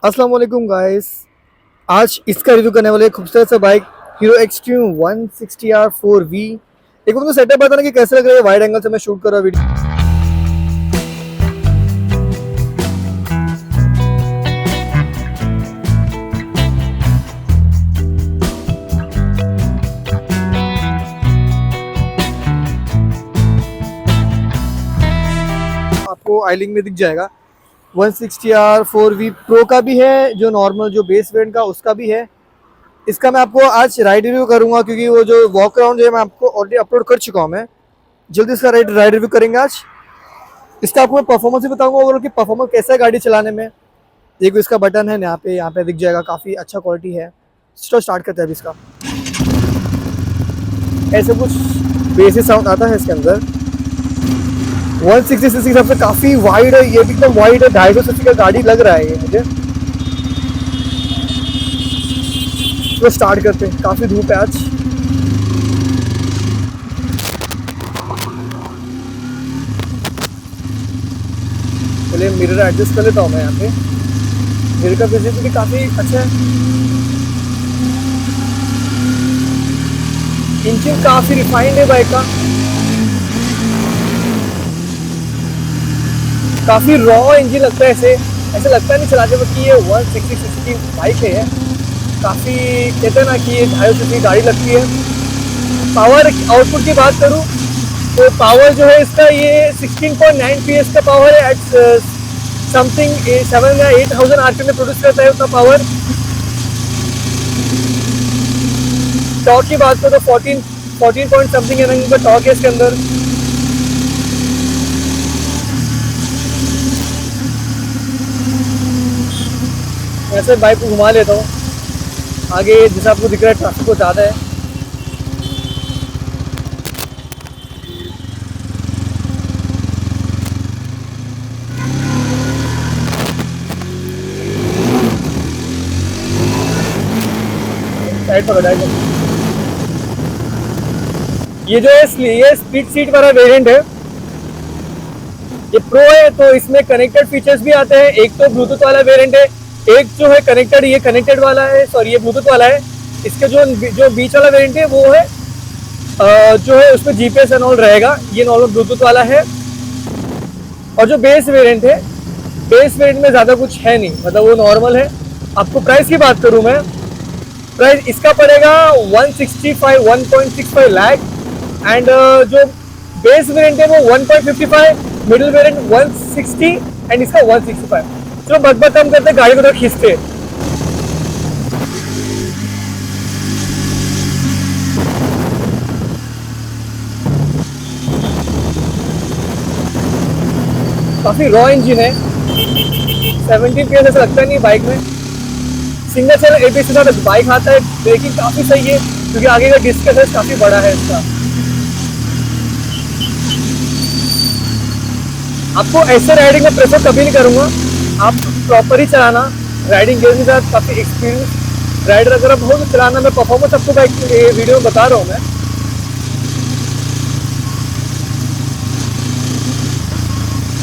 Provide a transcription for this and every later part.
अस्सलाम वालेकुम गाइस। आज इसका रिव्यू करने वाले खूबसूरत सा bike hero extreme 160R 4V। एक बार तो सेटअप बताना कि कैसे लग रहा है वाइड एंगल से मैं शूट कर रहा हूँ वीडियो। आपको आईलिंग में दिख जाएगा। 160R 4V प्रो का भी है, जो नॉर्मल जो बेस वेरिएंट का उसका भी है। इसका मैं आपको आज राइड रिव्यू करूंगा क्योंकि वो जो वॉक अराउंड जो है मैं आपको ऑलरेडी अपलोड कर चुका हूँ। मैं जल्दी इसका राइड रिव्यू करेंगे आज। इसका आपको मैं परफॉर्मेंस भी बताऊंगा ओवरऑल कि परफॉर्मेंस कैसा है गाड़ी चलाने में। देखो इसका बटन है यहाँ पे दिख जाएगा, काफ़ी अच्छा क्वालिटी है। चलो स्टार्ट करते हैं अभी इसका। ऐसे कुछ बेसिक साउंड आता है इसके अंदर। 160 सीसी के हिसाब से काफ़ी वाइड है, ये भी एकदम वाइड है। 250 सीसी का गाड़ी लग रहा है ये मुझे। तो स्टार्ट करते हैं, काफ़ी धूप है आज। चलिए मिरर एडजस्ट कर लेता हूँ मैं यहाँ पे। मिरर का विजिबिलिटी काफ़ी अच्छा है। इंजन काफ़ी रिफाइंड है बाइक का, काफ़ी रॉ इंजन लगता है। ऐसे लगता नहीं चलाते वक्त कि ये 160 सीसी की बाइक है। काफ़ी कहते हैं ना कि ये 250 सीसी की गाड़ी लगती है। पावर आउटपुट की बात करूँ तो पावर जो है इसका ये 16.9 PS का पावर है। एट समथिंग 7 या 8000 RPM में प्रोड्यूस करता है उतना पावर। टॉर्क की बात करो तो 14 पॉइंट समथिंग एनएम का टॉर्क है इसके अंदर। ऐसे बाइक को घुमा लेता हूँ आगे, जैसा आपको दिख रहा है ट्रैफिक को ज़्यादा है। साइड पर बताइए। ये जो है ये स्प्लिट सीट वाला वेरिएंट है, ये प्रो है। तो इसमें कनेक्टेड फीचर्स भी आते हैं। एक तो ब्लूटूथ वाला वेरिएंट है, एक जो है कनेक्टेड, ये कनेक्टेड वाला है, सॉरी ये ब्लूटूथ वाला है। इसके जो बीच वाला वेरिएंट है वो है जो है उसमें GPS एंड ऑल रहेगा। ये नॉर्मल ब्लूटूथ वाला है। और जो बेस वेरिएंट है, बेस वेरिएंट में ज़्यादा कुछ है नहीं, मतलब वो नॉर्मल है। आपको प्राइस की बात करूँ मैं, प्राइस इसका पड़ेगा 1.65 लाख। एंड जो बेस वेरिएंट है वो 1.55, मिडिल वेरिएंट 160 एंड इसका 165। चलो बक कम करते, गाड़ी को तो खींचते। काफी रॉ इंजन है। 17 PS ऐसा लगता नहीं बाइक में। सिंगल चैनल ABS के साथ बाइक आता है। ब्रेकिंग काफी सही है क्योंकि आगे का डिस्क का साइज काफी बड़ा है इसका। आपको ऐसे राइडिंग में प्रेफर कभी नहीं करूँगा, आप प्रॉपर ही चलाना। राइडिंग गेयर के साथ काफ़ी एक्सपीरियंस राइडर अगर आप हो तो चलाना। मैं परफॉर्मेंस आपको बाइक वीडियो में बता रहा हूँ मैं।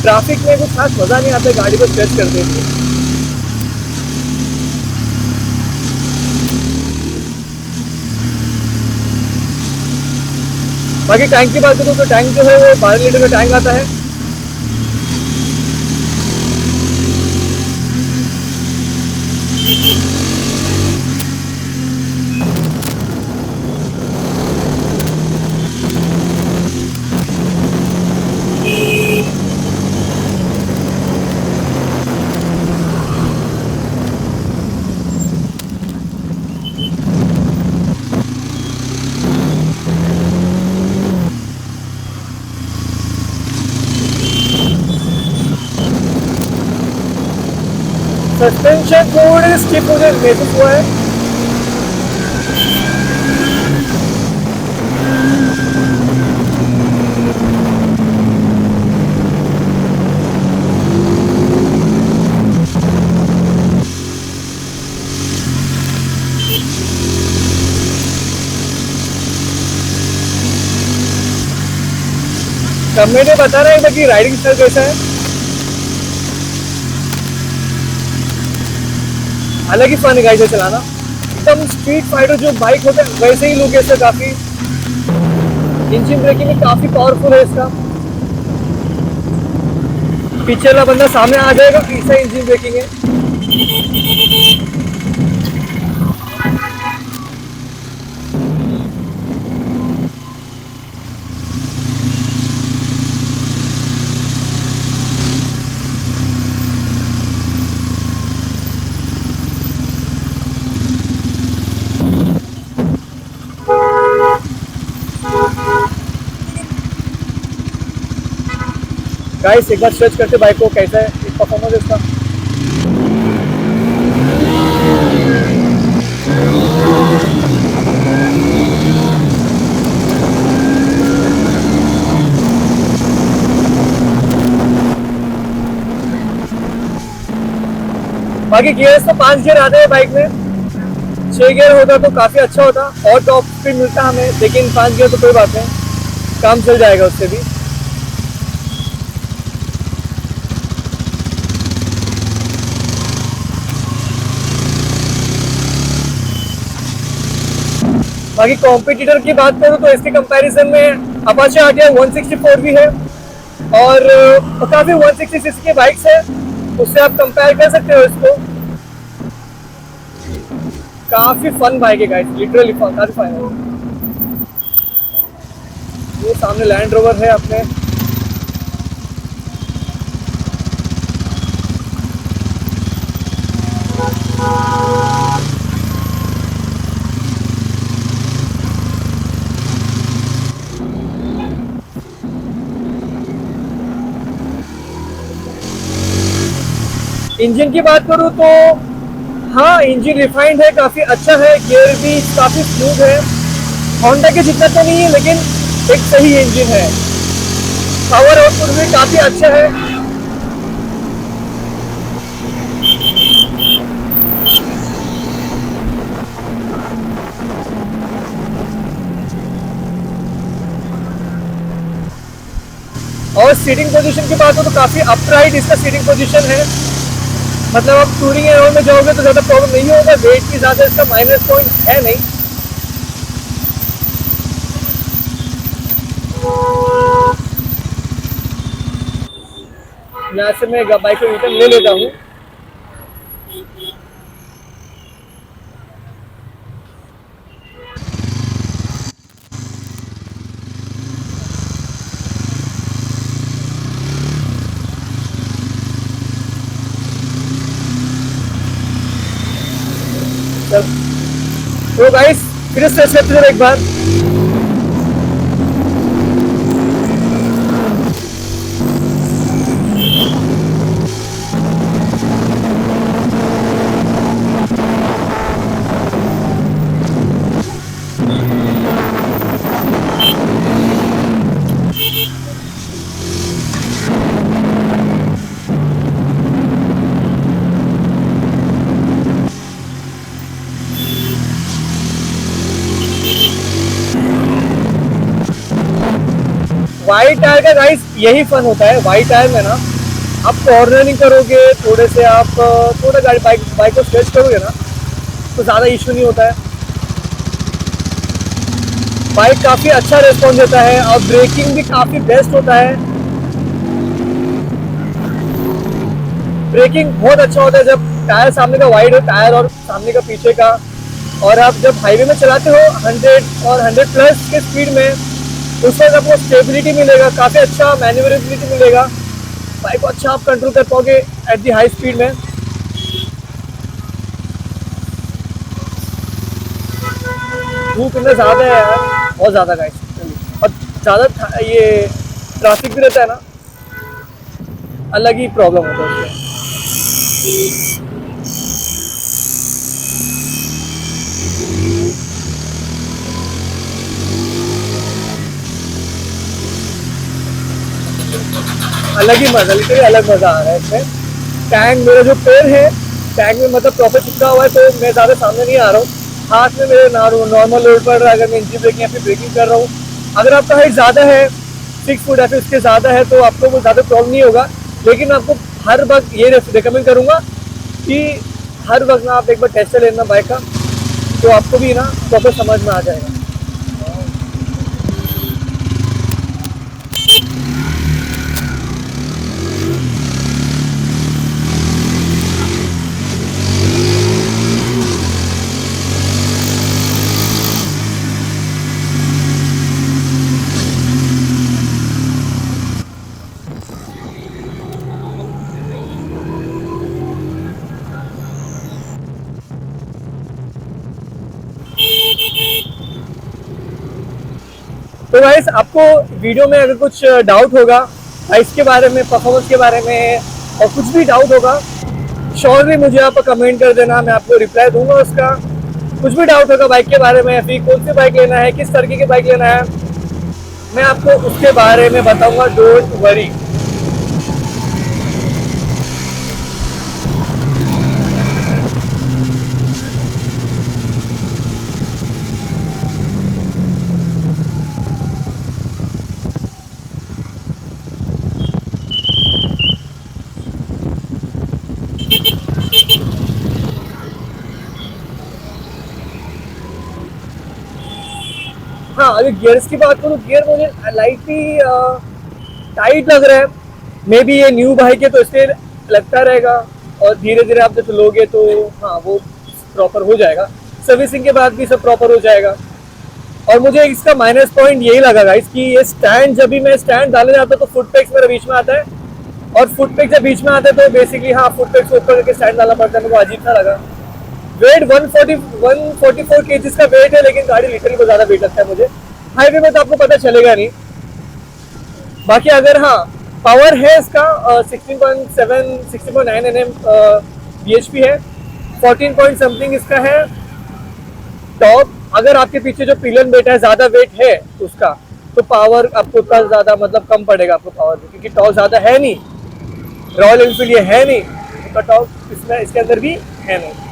ट्रैफिक में कुछ खास मज़ा नहीं आता गाड़ी को स्ट्रेच कर देती है। बाकी टैंक की बात करूँ तो टैंक जो है वो 12 लीटर का टैंक आता है। सस्पेंशन थोड़े स्टिफ मुझे महसूस हुआ है। कमेंट में बता रहा है कि राइडिंग स्टाइल कैसा है। अलग ही फन है गाइस चलाना, एकदम स्ट्रीट फाइटर जो बाइक होता है वैसे ही लुक है इसका। काफी इंजन ब्रेकिंग भी काफी पावरफुल है इसका। पीछे वाला बंदा सामने आ जाएगा, ऐसा इंजन ब्रेकिंग है। गाइस एक बार सर्च करते बाइक को, कैसा है परफॉर्मेंस इसका। बाकी गियर्स तो 5 गियर आते हैं बाइक में, 6 गियर होता तो काफी अच्छा होता और टॉप स्पीड मिलता हमें, लेकिन 5 गियर तो कोई बात नहीं, काम चल जाएगा उससे भी। बाकी कॉम्पिटिटर की बात करूँ तो इसके कंपैरिजन में अपाचे आरटीआर 164 भी है और काफी 160 सीसी की बाइक्स है, उससे आप कंपेयर कर सकते हो इसको। काफी फन बाइक है गाइस, लिटरली फन, काफी फन है। ये सामने लैंड रोवर है अपने। इंजन की बात करूँ तो हाँ, इंजन रिफाइंड है, काफ़ी अच्छा है, गियर भी काफ़ी स्मूथ है। होंडा के जितना तो नहीं है लेकिन एक सही इंजन है। पावर आउटपुट भी काफ़ी अच्छा है। और सीटिंग पोजीशन की बात हो तो काफ़ी अपराइट इसका सीटिंग पोजीशन है, मतलब आप टूरिंग एरिया में जाओगे तो ज़्यादा प्रॉब्लम नहीं होगा। वेट की ज़्यादा इसका माइनस पॉइंट है नहीं। यहाँ से मैं बाइक को रिटर्न ले लेता हूँ। तो गाइस फिर से करते हैं एक बार। वाइड टायर का गाइस यही फन होता है। वाइड टायर में ना आप कॉर्नरिंग करोगे, थोड़े से आप थोड़ा गाड़ी बाइक को स्ट्रेच करोगे ना तो ज़्यादा इशू नहीं होता है। बाइक काफ़ी अच्छा रिस्पॉन्स देता है और ब्रेकिंग भी काफ़ी बेस्ट होता है। ब्रेकिंग बहुत अच्छा होता है जब टायर सामने का वाइड हो, टायर और सामने का पीछे का, और आप जब हाईवे में चलाते हो 100 और 100 प्लस के स्पीड में, उसमें आपको स्टेबिलिटी मिलेगा, काफ़ी अच्छा मैन्यूवरेबिलिटी मिलेगा, बाइक को अच्छा आप कंट्रोल कर पाओगे एट दी हाई स्पीड में। धूप इतना ज़्यादा है यार, बहुत ज़्यादा गाइस, और ज़्यादा ये ट्रैफिक भी रहता है ना, अलग ही प्रॉब्लम होता है उसमें। अलग ही मजा, लिटरली अलग मजा आ रहा है इसमें। टैंक मेरा जो पैर है टैंक में मतलब प्रॉपर चिपका हुआ है, तो मैं ज़्यादा सामने नहीं आ रहा हूँ। हाथ में मेरे नॉर्मल लोड पड़ रहा है अगर मैं इंजन ब्रेकिंग या फिर ब्रेकिंग कर रहा हूँ। अगर आपका हाइट ज़्यादा है 6 फुट या फिर उसके ज़्यादा है तो आपको वो ज़्यादा प्रॉब्लम नहीं होगा, लेकिन आपको हर वक्त ये रिकमेंड करूँगा कि हर वक्त ना आप एक बार टेस्ट लेना बाइक का, तो आपको भी ना प्रॉपर समझ में आ जाएगा। तो गाइस आपको वीडियो में अगर कुछ डाउट होगा बाइक्स के बारे में, परफॉर्मेंस के बारे में, और कुछ भी डाउट होगा, श्योरली मुझे आप कमेंट कर देना, मैं आपको रिप्लाई दूंगा उसका। कुछ भी डाउट होगा बाइक के बारे में, फिर कौन सी बाइक लेना है, किस तरीके की बाइक लेना है, मैं आपको उसके बारे में बताऊंगा, डोंट वरी। हाँ, अगर गियर्स की बात करूँ, गियर मुझे लाइटली टाइट लग रहा है। मे बी ये न्यू बाइक है तो इसलिए लगता रहेगा, और धीरे धीरे आप जब लोगे तो हाँ वो प्रॉपर हो जाएगा, सर्विसिंग के बाद भी सब प्रॉपर हो जाएगा। और मुझे इसका माइनस पॉइंट यही लगा गाइस कि ये स्टैंड, जब भी मैं स्टैंड डालने जाता हूँ तो फुट पेग्स मेरे बीच में आता है, और फुट पेग जब बीच में आता है तो बेसिकली हाँ फुट पेग को ऊपर करके स्टैंड डालना पड़ता है। मेरे को अजीब सा लगा। वेट 144 केजीज का वेट है, लेकिन गाड़ी लिटरली बहुत ज्यादा वेट लगता है मुझे। हाईवे में तो आपको पता चलेगा नहीं। बाकी अगर हाँ पावर है इसका 16.9 एनएम bhp है, 14 पॉइंट समथिंग इसका है टॉप। अगर आपके पीछे जो पिलियन बैठा है ज्यादा वेट है उसका, तो पावर आपको उतना ज्यादा मतलब कम पड़ेगा आपको पावर में, क्योंकि टॉप ज्यादा है नहीं, रॉयल एनफील्ड ये है नहीं, उसका टॉप इसमें इसके अंदर भी है नहीं।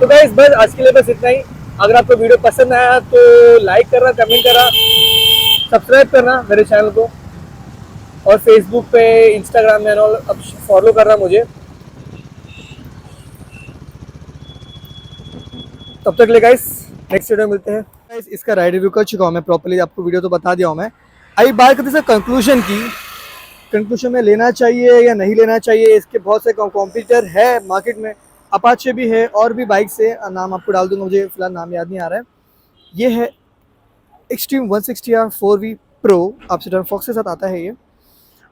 तो गाइस बस आज के लिए बस इतना ही। अगर आपको वीडियो पसंद आया तो लाइक करना, कमेंट करना, सब्सक्राइब करना मेरे चैनल को, और फेसबुक पे, इंस्टाग्राम में और अब फॉलो करना मुझे। तब तक ले गाइस नेक्स्ट वीडियो में मिलते हैं। गाइस इसका राइड रिव्यू कर चुका हूँ मैं प्रॉपर्ली, आपको वीडियो तो बता दिया हूँ मैं। अभी बात करते हैं कंक्लूजन की। कंक्लूजन में लेना चाहिए या नहीं लेना चाहिए, इसके बहुत से कॉम्पिटिटर है मार्केट में, अपाचे भी है और भी बाइक्स है, नाम आपको डाल दूंगा, मुझे फिलहाल नाम याद नहीं आ रहा है। ये है एक्सट्रीम 160R 4V प्रो, आपसे टर्न फॉक्स के साथ आता है ये।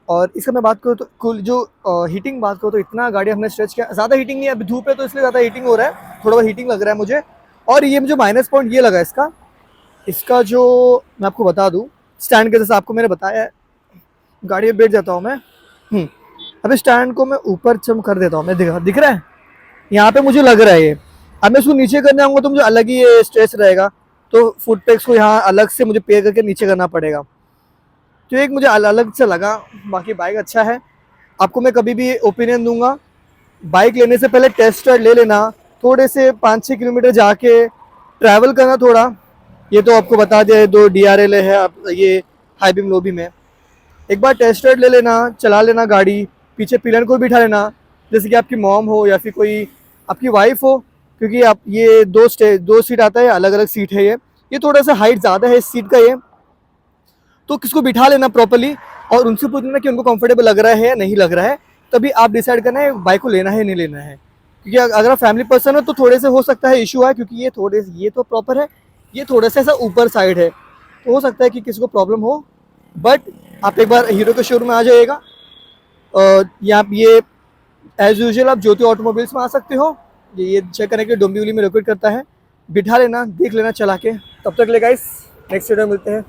और इसका मैं बात करूँ तो कुल जो हीटिंग बात करूँ तो इतना गाड़ी हमने स्ट्रेच किया, ज़्यादा हीटिंग नहीं है, अभी धूप है तो इसलिए ज़्यादा हीटिंग हो रहा है, थोड़ा बहुत हीटिंग लग रहा है मुझे। और ये मुझे माइनस पॉइंट ये लगा इसका जो मैं आपको बता दूँ, स्टैंड के जैसा आपको मैंने बताया है, गाड़ी में बैठ जाता हूँ मैं। अभी स्टैंड को मैं ऊपर चम कर देता हूँ, मैं दिख रहा है यहाँ पे मुझे लग रहा है ये। अब मैं इसको नीचे करने आऊँगा तो मुझे अलग ही ये स्ट्रेस रहेगा, तो फुट पेग्स को यहाँ अलग से मुझे पे करके नीचे करना पड़ेगा, तो एक मुझे अलग से लगा। बाकी बाइक अच्छा है, आपको मैं कभी भी ओपिनियन दूंगा, बाइक लेने से पहले टेस्ट राइड ले लेना, थोड़े से 5-6 किलोमीटर जाके ट्रैवल करना थोड़ा। ये तो आपको बता दिया है, 2 DRL है आप ये हाई बीम लो बीम है। एक बार टेस्ट राइड ले लेना, चला लेना गाड़ी, पीछे पिलियन को बिठा लेना, जैसे कि आपकी मॉम हो या फिर कोई आपकी वाइफ हो, क्योंकि आप ये 2 सीट आता है, अलग अलग सीट है ये थोड़ा सा हाइट ज़्यादा है इस सीट का ये, तो किसको बिठा लेना प्रॉपर्ली और उनसे पूछना कि उनको कंफर्टेबल लग रहा है या नहीं लग रहा है, तभी आप डिसाइड करना है बाइक को लेना है नहीं लेना है। क्योंकि अगर आप फैमिली पर्सन हो तो थोड़े से हो सकता है इशू है, क्योंकि ये तो प्रॉपर है, ये थोड़ा सा ऐसा ऊपर साइड है, तो हो सकता है कि किसी को प्रॉब्लम हो। बट आप एक बार हीरो के शोरूम में आ जाइएगा, यहाँ ये एज यूजुअल आप ज्योति ऑटोमोबाइल्स में आ सकते हो, ये चेक करने के डोंबिवली में लोकेट करता है, बिठा लेना, देख लेना चला के। तब तक ले गाइस नेक्स्ट वीडियो मिलते हैं।